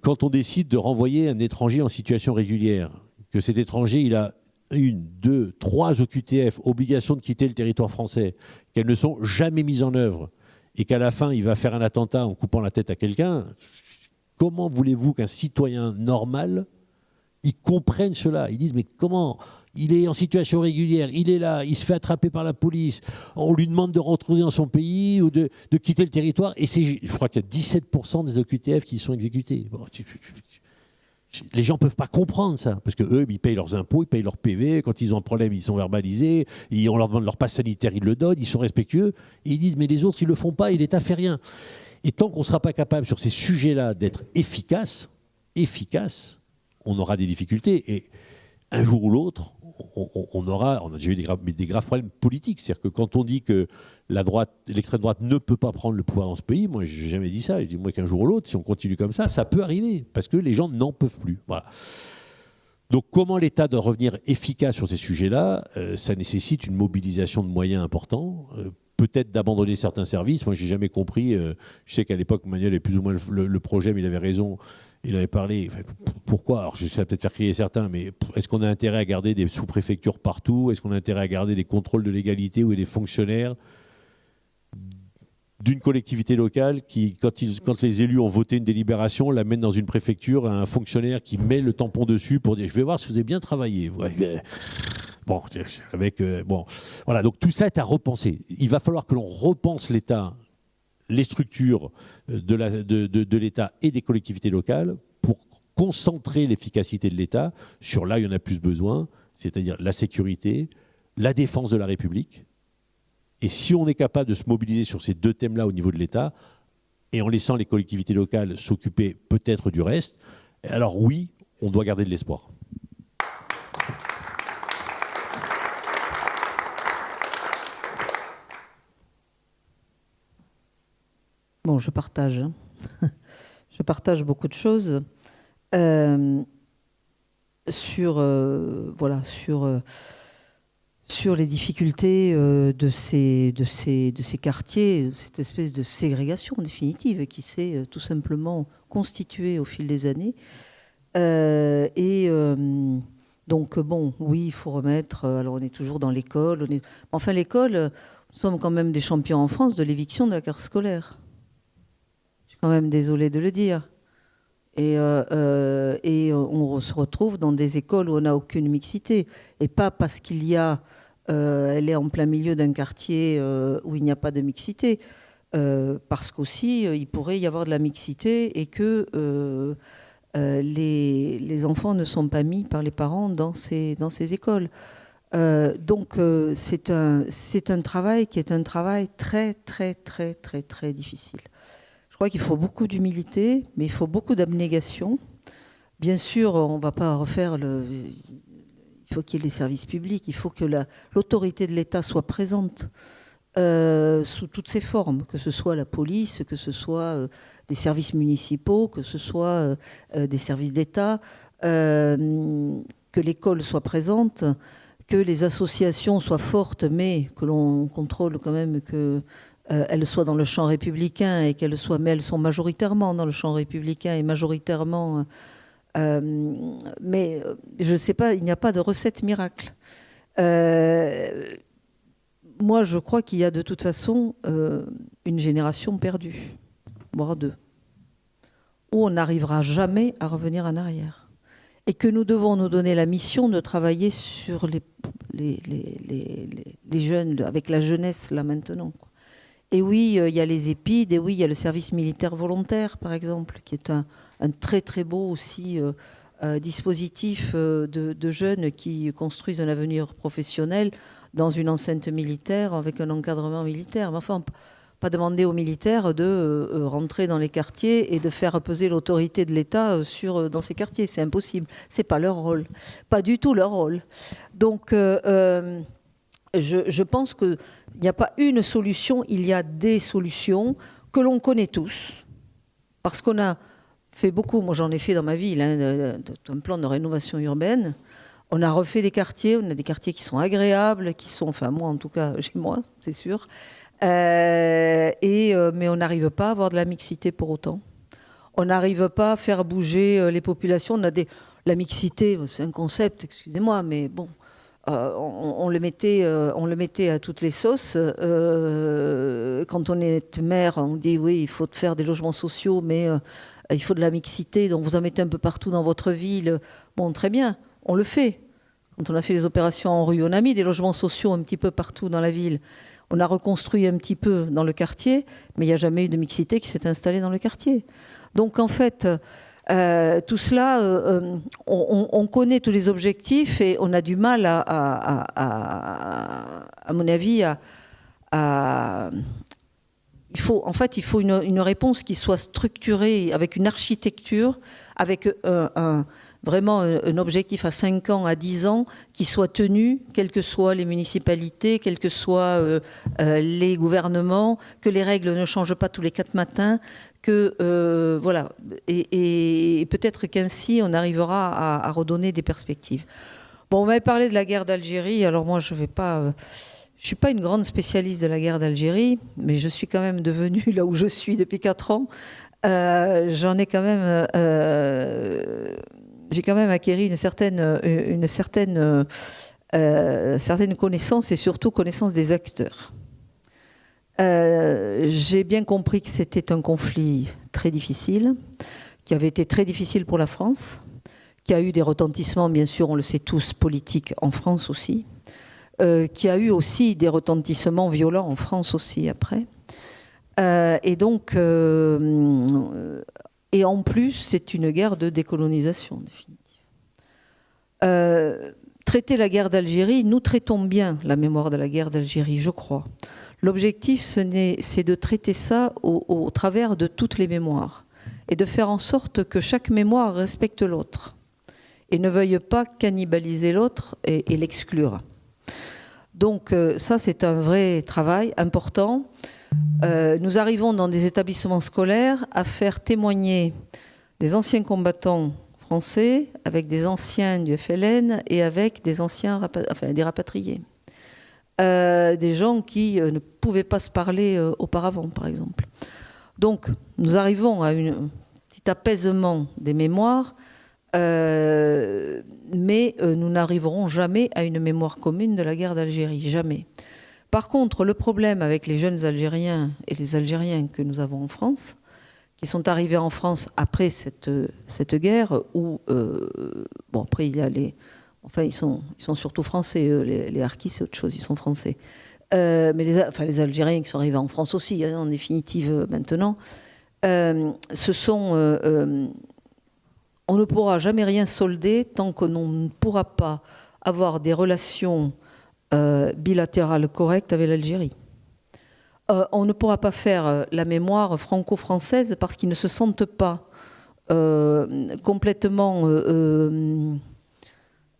Quand on décide de renvoyer un étranger en situation régulière, que cet étranger, il a 1, 2, 3 OQTF, obligation de quitter le territoire français, qu'elles ne sont jamais mises en œuvre, et qu'à la fin, il va faire un attentat en coupant la tête à quelqu'un, comment voulez-vous qu'un citoyen normal, il comprenne cela? Ils disent, mais comment? Il est en situation régulière, il est là, il se fait attraper par la police, on lui demande de rentrer dans son pays ou de quitter le territoire, et je crois qu'il y a 17% des OQTF qui sont exécutés. Bon, les gens ne peuvent pas comprendre ça, parce qu'eux, ils payent leurs impôts, ils payent leurs PV, quand ils ont un problème, ils sont verbalisés, on leur demande leur passe sanitaire, ils le donnent, ils sont respectueux, et ils disent, mais les autres, ils ne le font pas, et l'État ne fait rien. Et tant qu'on ne sera pas capable, sur ces sujets-là, d'être efficace, on aura des difficultés, et un jour ou l'autre, on a déjà eu des graves problèmes politiques. C'est-à-dire que quand on dit que l'extrême droite ne peut pas prendre le pouvoir dans ce pays, moi, je n'ai jamais dit ça. Je dis, moi, qu'un jour ou l'autre, si on continue comme ça peut arriver, parce que les gens n'en peuvent plus. Voilà. Donc, comment l'État doit revenir efficace sur ces sujets-là? Ça nécessite une mobilisation de moyens importants, peut-être d'abandonner certains services. Moi, j'ai jamais compris. Je sais qu'à l'époque, Manuel avait plus ou moins le projet, mais il avait raison. Il avait parlé. Enfin, pourquoi? Alors, ça va peut-être faire crier certains, mais est-ce qu'on a intérêt à garder des sous-préfectures partout? Est-ce qu'on a intérêt à garder des contrôles de légalité où il y a des fonctionnaires d'une collectivité locale qui, quand les élus ont voté une délibération, l'amènent dans une préfecture à un fonctionnaire qui met le tampon dessus pour dire « je vais voir si vous avez bien travaillé ». Bon, voilà, donc tout ça est à repenser. Il va falloir que l'on repense l'État, les structures de l'État et des collectivités locales pour concentrer l'efficacité de l'État sur là où il y en a plus besoin, c'est-à-dire la sécurité, la défense de la République. Et si on est capable de se mobiliser sur ces deux thèmes-là au niveau de l'État, et en laissant les collectivités locales s'occuper peut-être du reste, alors oui, on doit garder de l'espoir. Bon, je partage. Je partage beaucoup de choses sur les difficultés de ces quartiers, cette espèce de ségrégation définitive qui s'est tout simplement constituée au fil des années. Donc, bon, oui, il faut remettre... alors, on est toujours dans l'école. Enfin, l'école, nous sommes quand même des champions en France de l'éviction de la carte scolaire. Je suis quand même désolée de le dire. Et on se retrouve dans des écoles où on n'a aucune mixité. Et pas parce qu'il y a... elle est en plein milieu d'un quartier où il n'y a pas de mixité. Parce qu'aussi, il pourrait y avoir de la mixité et que les enfants ne sont pas mis par les parents dans ces écoles. Donc, c'est un travail qui est un travail très, très, très, très, très difficile. Je crois qu'il faut beaucoup d'humilité, mais il faut beaucoup d'abnégation. Bien sûr, on ne va pas refaire il faut qu'il y ait les services publics, il faut que l'autorité de l'État soit présente sous toutes ses formes, que ce soit la police, que ce soit des services municipaux, que ce soit des services d'État, que l'école soit présente, que les associations soient fortes, mais que l'on contrôle quand même que elles soient dans le champ républicain et mais elles sont majoritairement dans le champ républicain et majoritairement... mais je ne sais pas, il n'y a pas de recette miracle. Moi, je crois qu'il y a de toute façon une génération perdue, voire deux, où on n'arrivera jamais à revenir en arrière. Et que nous devons nous donner la mission de travailler sur les jeunes, avec la jeunesse là maintenant. Et oui, il y a les EPID, et oui, il y a le service militaire volontaire, par exemple, qui est un très très beau aussi dispositif de jeunes qui construisent un avenir professionnel dans une enceinte militaire avec un encadrement militaire. Mais enfin, pas demander aux militaires de rentrer dans les quartiers et de faire peser l'autorité de l'État dans ces quartiers. C'est impossible. C'est pas leur rôle. Pas du tout leur rôle. Donc, je pense qu'il n'y a pas une solution, il y a des solutions que l'on connaît tous. Parce qu'on a fait beaucoup, moi j'en ai fait dans ma ville, un plan de rénovation urbaine. On a refait des quartiers, on a des quartiers qui sont agréables, qui sont, enfin moi en tout cas, chez moi, c'est sûr. Mais on n'arrive pas à avoir de la mixité pour autant. On n'arrive pas à faire bouger les populations. La mixité, c'est un concept, excusez-moi, mais bon... on le mettait à toutes les sauces. Quand on est maire, on dit oui, il faut faire des logements sociaux, mais il faut de la mixité, donc vous en mettez un peu partout dans votre ville. Bon, très bien, on le fait. Quand on a fait les opérations en rue, on a mis des logements sociaux un petit peu partout dans la ville. On a reconstruit un petit peu dans le quartier, mais il n'y a jamais eu de mixité qui s'est installée dans le quartier. Donc en fait... tout cela, on connaît tous les objectifs et on a du mal à mon avis, il faut une réponse qui soit structurée avec une architecture, avec vraiment un objectif à 5 ans, à 10 ans, qui soit tenu, quelles que soient les municipalités, quels que soient les gouvernements, que les règles ne changent pas tous les 4 matins, que voilà, et peut-être qu'ainsi on arrivera à redonner des perspectives. Bon, on m'avait parlé de la guerre d'Algérie, alors moi je vais pas je ne suis pas une grande spécialiste de la guerre d'Algérie, mais je suis quand même devenue là où je suis depuis 4 ans. J'en ai quand même... j'ai quand même acquis certaines connaissances et surtout connaissance des acteurs. J'ai bien compris que c'était un conflit très difficile, qui avait été très difficile pour la France, qui a eu des retentissements, bien sûr, on le sait tous, politiques en France aussi, qui a eu aussi des retentissements violents en France aussi après. Et donc, et en plus, c'est une guerre de décolonisation, définitive. Traiter la guerre d'Algérie, nous traitons bien la mémoire de la guerre d'Algérie, je crois. L'objectif, c'est de traiter ça au travers de toutes les mémoires et de faire en sorte que chaque mémoire respecte l'autre et ne veuille pas cannibaliser l'autre et l'exclure. Donc ça, c'est un vrai travail important. Nous arrivons dans des établissements scolaires à faire témoigner des anciens combattants français avec des anciens du FLN et avec des des rapatriés. Des gens qui ne pouvaient pas se parler auparavant, par exemple. Donc, nous arrivons à un petit apaisement des mémoires, mais nous n'arriverons jamais à une mémoire commune de la guerre d'Algérie, jamais. Par contre, le problème avec les jeunes Algériens et les Algériens que nous avons en France, qui sont arrivés en France après cette guerre, où, bon, après, il y a les... Enfin, ils sont surtout français, les harkis, c'est autre chose, ils sont français. Mais les Algériens qui sont arrivés en France aussi, hein, en définitive, maintenant, on ne pourra jamais rien solder tant que l'on ne pourra pas avoir des relations bilatérales correctes avec l'Algérie. On ne pourra pas faire la mémoire franco-française parce qu'ils ne se sentent pas complètement...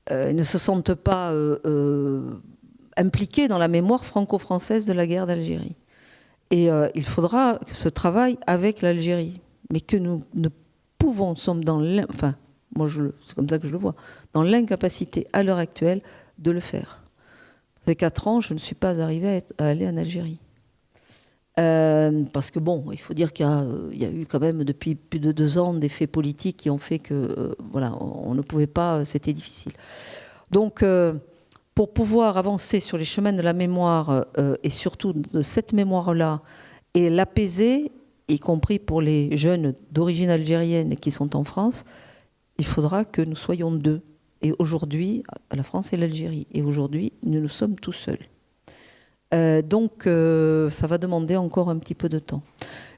ne se sentent pas impliqués dans la mémoire franco-française de la guerre d'Algérie. Et il faudra ce travail avec l'Algérie, mais que nous ne sommes dans enfin, moi c'est comme ça que je le vois, dans l'incapacité à l'heure actuelle de le faire. Ça fait 4 ans, je ne suis pas arrivée à aller en Algérie. Parce que bon, il faut dire qu'il y a eu quand même depuis plus de 2 ans des faits politiques qui ont fait que voilà, on ne pouvait pas, c'était difficile. Donc, pour pouvoir avancer sur les chemins de la mémoire et surtout de cette mémoire-là et l'apaiser, y compris pour les jeunes d'origine algérienne qui sont en France, il faudra que nous soyons 2. Et aujourd'hui, la France et l'Algérie. Et aujourd'hui, nous sommes tout seuls. Donc, ça va demander encore un petit peu de temps.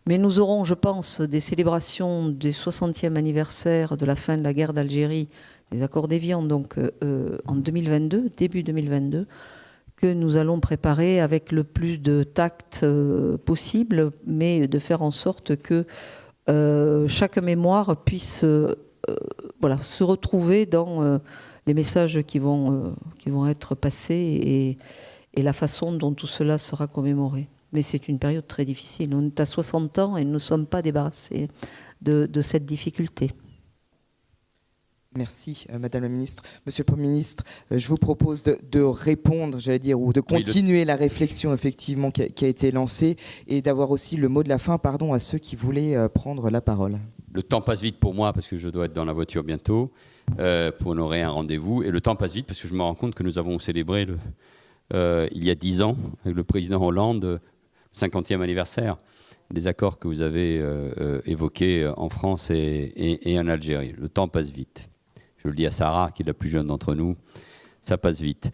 Mais nous aurons, je pense, des célébrations du 60e anniversaire de la fin de la guerre d'Algérie, des accords d'Évian, donc en 2022, début 2022, que nous allons préparer avec le plus de tact possible, mais de faire en sorte que chaque mémoire puisse voilà, se retrouver dans les messages qui vont être passés et la façon dont tout cela sera commémoré. Mais c'est une période très difficile. On est à 60 ans et nous ne sommes pas débarrassés de cette difficulté. Merci, Madame la Ministre. Monsieur le Premier ministre, je vous propose de répondre, j'allais dire, ou de continuer la réflexion effectivement qui a été lancée et d'avoir aussi le mot de la fin, pardon, à ceux qui voulaient prendre la parole. Le temps passe vite pour moi parce que je dois être dans la voiture bientôt pour honorer un rendez-vous. Et le temps passe vite parce que je me rends compte que nous avons célébré il y a 10 ans avec le président Hollande le 50e anniversaire des accords que vous avez évoqués en France et en Algérie. Le temps passe vite. Je le dis à Sarah, qui est la plus jeune d'entre nous, ça passe vite.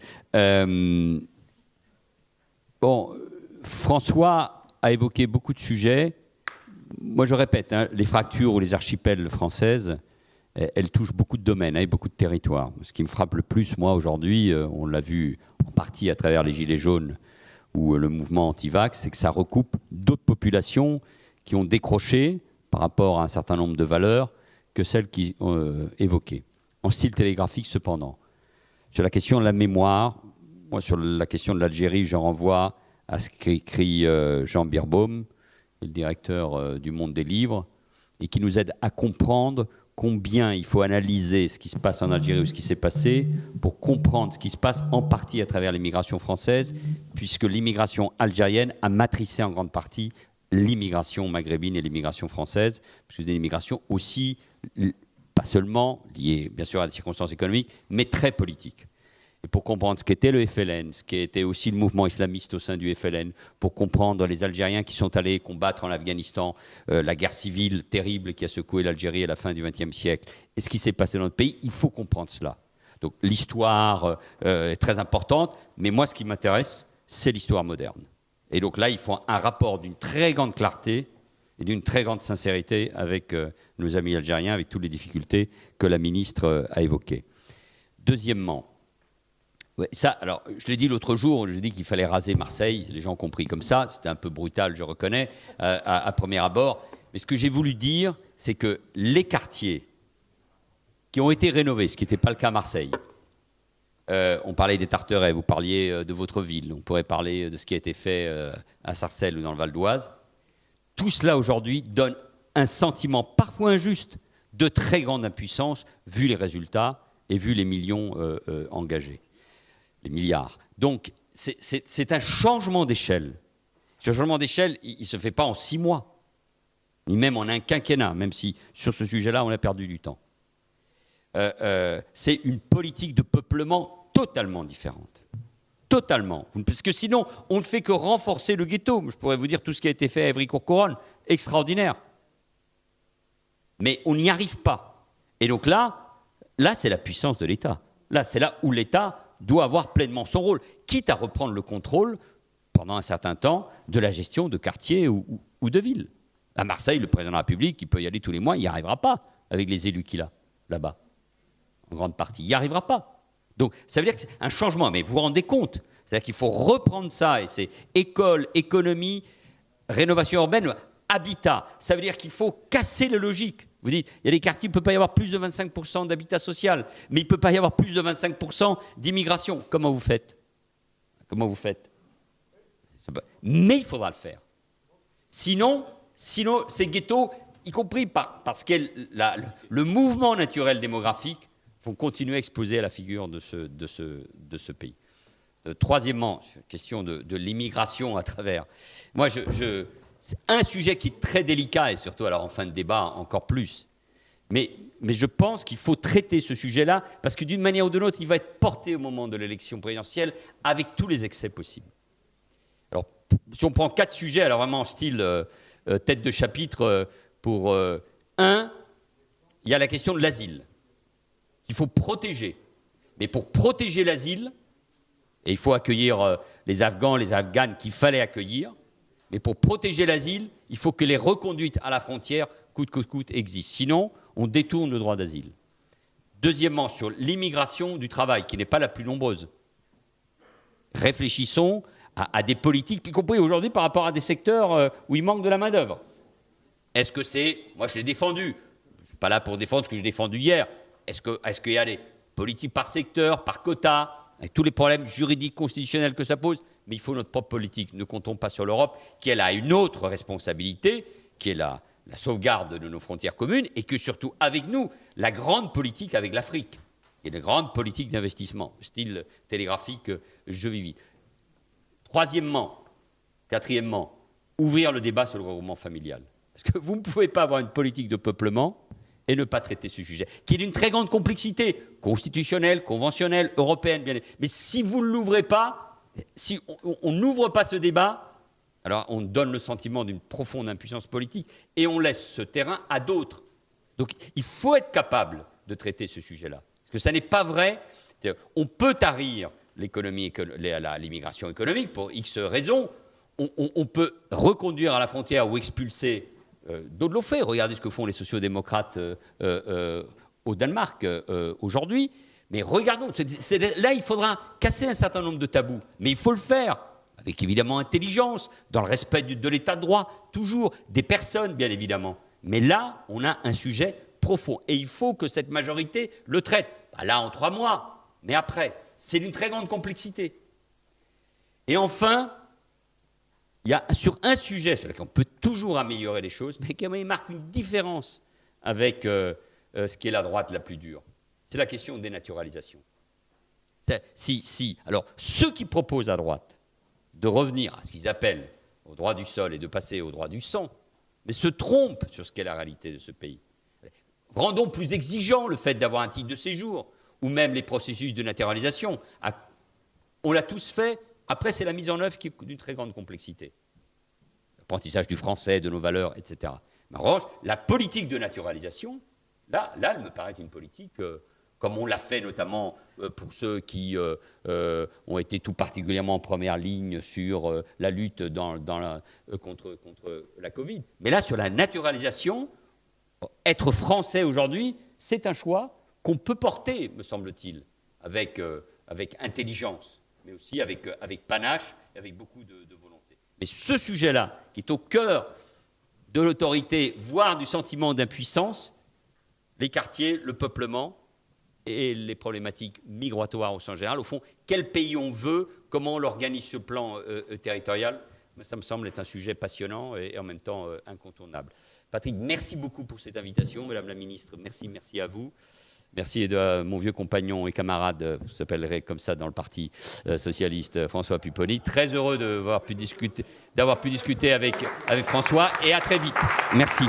Bon, François a évoqué beaucoup de sujets. Moi, je répète, hein, les fractures ou les archipels françaises, elles touchent beaucoup de domaines et beaucoup de territoires. Ce qui me frappe le plus, moi, aujourd'hui, on l'a vu en partie à travers les Gilets jaunes ou le mouvement anti-vax, c'est que ça recoupe d'autres populations qui ont décroché par rapport à un certain nombre de valeurs que celles qui ont évoquées. En style télégraphique, cependant. Sur la question de la mémoire, moi, sur la question de l'Algérie, je renvoie à ce qu'écrit Jean Birbaum, le directeur du Monde des Livres, et qui nous aide à comprendre combien il faut analyser ce qui se passe en Algérie ou ce qui s'est passé pour comprendre ce qui se passe en partie à travers l'immigration française, puisque l'immigration algérienne a matricé en grande partie l'immigration maghrébine et l'immigration française, parce que c'est une immigration aussi, pas seulement liée bien sûr à des circonstances économiques, mais très politiques. Et pour comprendre ce qu'était le FLN, ce qu'était aussi le mouvement islamiste au sein du FLN, pour comprendre les Algériens qui sont allés combattre en Afghanistan, la guerre civile terrible qui a secoué l'Algérie à la fin du XXe siècle, et ce qui s'est passé dans notre pays, il faut comprendre cela. Donc l'histoire est très importante, mais moi ce qui m'intéresse, c'est l'histoire moderne. Et donc là, il faut un rapport d'une très grande clarté et d'une très grande sincérité avec nos amis algériens, avec toutes les difficultés que la ministre a évoquées. Deuxièmement, ouais, ça, alors, je l'ai dit l'autre jour, je dis qu'il fallait raser Marseille, les gens ont compris comme ça, c'était un peu brutal, je reconnais, à premier abord. Mais ce que j'ai voulu dire, c'est que les quartiers qui ont été rénovés, ce qui n'était pas le cas à Marseille, on parlait des Tarterets, vous parliez de votre ville, on pourrait parler de ce qui a été fait à Sarcelles ou dans le Val d'Oise. Tout cela aujourd'hui donne un sentiment parfois injuste de très grande impuissance, vu les résultats et vu les millions engagés. Les milliards. Donc, c'est un changement d'échelle. Ce changement d'échelle, il ne se fait pas en 6 mois, ni même en un quinquennat, même si sur ce sujet-là, on a perdu du temps. C'est une politique de peuplement totalement différente. Totalement. Parce que sinon, on ne fait que renforcer le ghetto. Je pourrais vous dire tout ce qui a été fait à Évry-Courcouronnes, extraordinaire. Mais on n'y arrive pas. Et donc là, c'est la puissance de l'État. Là, c'est là où l'État doit avoir pleinement son rôle, quitte à reprendre le contrôle, pendant un certain temps, de la gestion de quartiers ou de villes. À Marseille, le président de la République, il peut y aller tous les mois, il n'y arrivera pas avec les élus qu'il a, là-bas, en grande partie. Il n'y arrivera pas. Donc, ça veut dire que c'est un changement, mais vous vous rendez compte, c'est-à-dire qu'il faut reprendre ça, et c'est école, économie, rénovation urbaine, habitat. Ça veut dire qu'il faut casser la logique. Vous dites, il y a des quartiers où il ne peut pas y avoir plus de 25% d'habitat social, mais il ne peut pas y avoir plus de 25% d'immigration. Comment vous faites? Comment vous faites? Mais il faudra le faire. Sinon ces ghettos, y compris parce que le mouvement naturel démographique, vont continuer à exploser à la figure de ce pays. Troisièmement, question de l'immigration à travers. Moi, c'est un sujet qui est très délicat, et surtout alors en fin de débat encore plus. Mais je pense qu'il faut traiter ce sujet-là, parce que d'une manière ou d'une autre, il va être porté au moment de l'élection présidentielle avec tous les excès possibles. Alors, si on prend 4 sujets, alors vraiment en style tête de chapitre, un, il y a la question de l'asile, qu'il faut protéger. Mais pour protéger l'asile, et il faut accueillir les Afghans, les Afghanes qu'il fallait accueillir, mais pour protéger l'asile, il faut que les reconduites à la frontière, coûte que coûte, existent. Sinon, on détourne le droit d'asile. Deuxièmement, sur l'immigration du travail, qui n'est pas la plus nombreuse. Réfléchissons à des politiques, y compris aujourd'hui par rapport à des secteurs où il manque de la main-d'œuvre. Est-ce que c'est... Moi, je l'ai défendu. Je ne suis pas là pour défendre ce que j'ai défendu hier. Est-ce qu'il y a des politiques par secteur, par quota, avec tous les problèmes juridiques, constitutionnels que ça pose? Mais il faut notre propre politique. Ne comptons pas sur l'Europe, qui elle a une autre responsabilité, qui est la sauvegarde de nos frontières communes, et que surtout, avec nous, la grande politique avec l'Afrique, et la grande politique d'investissement, style télégraphique, je vis vite. Quatrièmement, ouvrir le débat sur le regroupement familial. Parce que vous ne pouvez pas avoir une politique de peuplement et ne pas traiter ce sujet, qui est d'une très grande complexité, constitutionnelle, conventionnelle, européenne, bien. Mais si vous ne l'ouvrez pas, si on n'ouvre pas ce débat, alors on donne le sentiment d'une profonde impuissance politique et on laisse ce terrain à d'autres. Donc il faut être capable de traiter ce sujet-là. Parce que ça n'est pas vrai. On peut tarir l'immigration économique pour X raisons. On peut reconduire à la frontière ou expulser. D'autres l'ont fait. Regardez ce que font les sociodémocrates au Danemark aujourd'hui. Mais regardons, là, il faudra casser un certain nombre de tabous. Mais il faut le faire, avec évidemment intelligence, dans le respect de l'état de droit, toujours, des personnes, bien évidemment. Mais là, on a un sujet profond. Et il faut que cette majorité le traite. Pas là, en 3 mois, mais après. C'est d'une très grande complexité. Et enfin, il y a sur un sujet sur lequel on peut toujours améliorer les choses, mais qui marque une différence avec ce qui est la droite la plus dure. C'est la question des naturalisations. Alors, ceux qui proposent à droite de revenir à ce qu'ils appellent au droit du sol et de passer au droit du sang, mais se trompent sur ce qu'est la réalité de ce pays. Rendons plus exigeant le fait d'avoir un titre de séjour, ou même les processus de naturalisation. On l'a tous fait, après c'est la mise en œuvre qui est d'une très grande complexité. L'apprentissage du français, de nos valeurs, etc. Mais en revanche, la politique de naturalisation, là, elle me paraît une politique, comme on l'a fait notamment pour ceux qui ont été tout particulièrement en première ligne sur la lutte contre la Covid. Mais là, sur la naturalisation, être français aujourd'hui, c'est un choix qu'on peut porter, me semble-t-il, avec intelligence, mais aussi avec panache et avec beaucoup de volonté. Mais ce sujet-là, qui est au cœur de l'autorité, voire du sentiment d'impuissance, les quartiers, le peuplement et les problématiques migratoires au sens général, au fond, quel pays on veut, comment on l'organise ce plan territorial, ça me semble être un sujet passionnant et en même temps incontournable. Patrick, merci beaucoup pour cette invitation. Madame la ministre, merci à vous. Merci de mon vieux compagnon et camarade, je s'appellerait comme ça dans le Parti socialiste, François Pupponi. Très heureux d'avoir pu discuter avec François et à très vite. Merci.